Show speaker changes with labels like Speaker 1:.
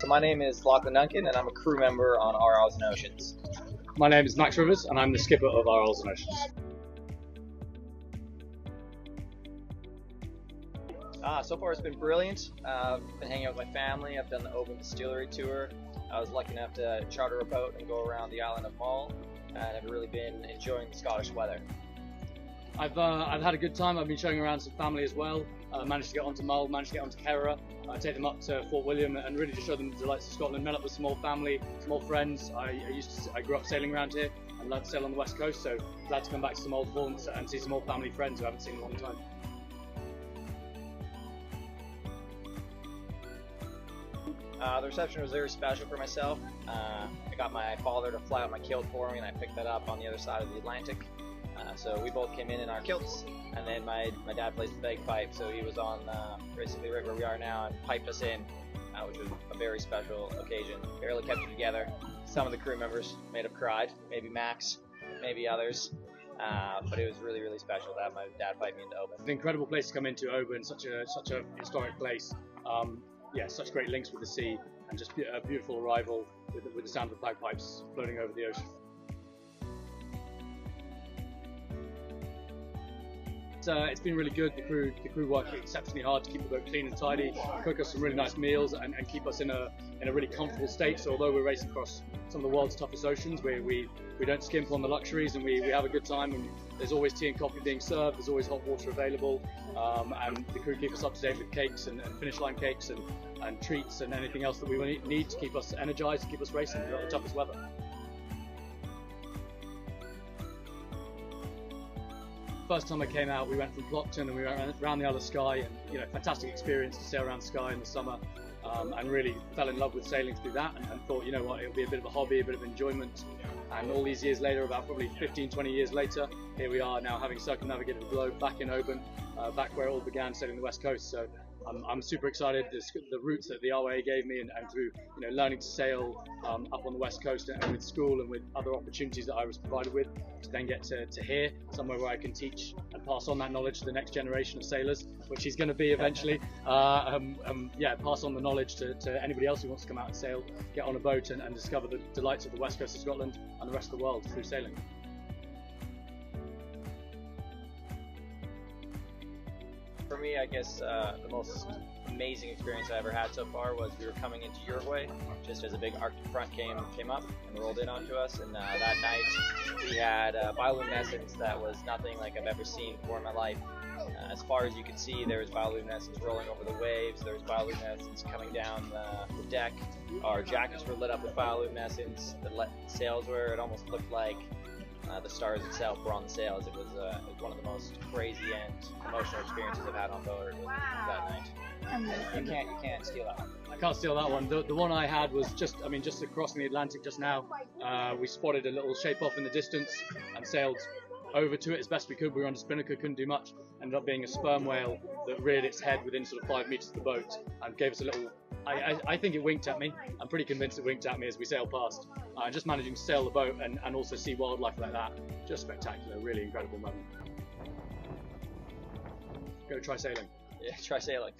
Speaker 1: So my name is Lachlan and I'm a crew member on Our Isles and Oceans.
Speaker 2: My name is Max Rivers and I'm the skipper of Our Isles and Oceans.
Speaker 1: So far it's been brilliant. I've been hanging out with my family. I've done the Oban distillery tour. I was lucky enough to charter a boat and go around the island of Mull, and I've really been enjoying the Scottish weather.
Speaker 2: I've had a good time. I've been showing around some family as well. Managed to get onto Mull, managed to get onto Kerra, take them up to Fort William and really just show them the delights of Scotland. Met up with some old family, some old friends. I grew up sailing around here and loved to sail on the west coast, so glad to come back to some old haunts and see some old family friends who I haven't seen in a long time.
Speaker 1: The reception was very special for myself. I got my father to fly out my kilt for me, and I picked that up on the other side of the Atlantic. So we both came in our kilts, and then my dad plays the bagpipe, so he was on basically right where we are now and piped us in, which was a very special occasion. Barely kept it together. Some of the crew members may have cried, maybe Max, maybe others, but it was really, really special to have my dad pipe me into Oban.
Speaker 2: It's an incredible place to come into, Oban, such a historic place. Yeah, such great links with the sea, and just a beautiful arrival with the sound of the bagpipes floating over the ocean. It's been really good. The crew work exceptionally hard to keep the boat clean and tidy, cook us some really nice meals, and keep us in a really comfortable state. So although we're racing across some of the world's toughest oceans, we don't skimp on the luxuries, and we have a good time. And there's always tea and coffee being served. There's always hot water available, and the crew keep us up to date with cakes and finish line cakes and treats and anything else that we need to keep us energized and keep us racing throughout the toughest weather. First time I came out, we went from Plockton and we went around the Isle of Skye, and fantastic experience to sail around Skye in the summer, and really fell in love with sailing through that, and thought, you know what, it'll be a bit of a hobby, a bit of enjoyment. And all these years later, about probably 15-20 years later, here we are now having circumnavigated the globe, back in Oban, back where it all began, sailing the west coast. So I'm super excited. The routes that the RYA gave me, and through learning to sail up on the west coast, and with school and with other opportunities that I was provided with, to then get to here, somewhere where I can teach and pass on that knowledge to the next generation of sailors, which he's going to be eventually. Yeah, pass on the knowledge to anybody else who wants to come out and sail, get on a boat and discover the delights of the west coast of Scotland and the rest of the world through sailing.
Speaker 1: For me, I guess the most amazing experience I ever had so far was we were coming into Uruguay just as a big Arctic front came up and rolled in onto us, and that night we had bioluminescents that was nothing like I've ever seen before in my life. As far as you could see, there was bioluminescents rolling over the waves, there was bioluminescents coming down the deck. Our jackets were lit up with bioluminescents, the sails were, it almost looked like the stars itself were on the sails. It was one of the most crazy and emotional experiences I've had on board that night. You can't steal that one.
Speaker 2: I can't steal that one. The one I had was just crossing the Atlantic just now. We spotted a little shape off in the distance and sailed over to it as best we could. We were under spinnaker, couldn't do much. Ended up being a sperm whale that reared its head within sort of 5 meters of the boat and gave us a little. I think it winked at me. I'm pretty convinced it winked at me as we sailed past. Just managing to sail the boat and also see wildlife like that, just spectacular, really incredible moment. Go try sailing.
Speaker 1: Yeah, try sailing.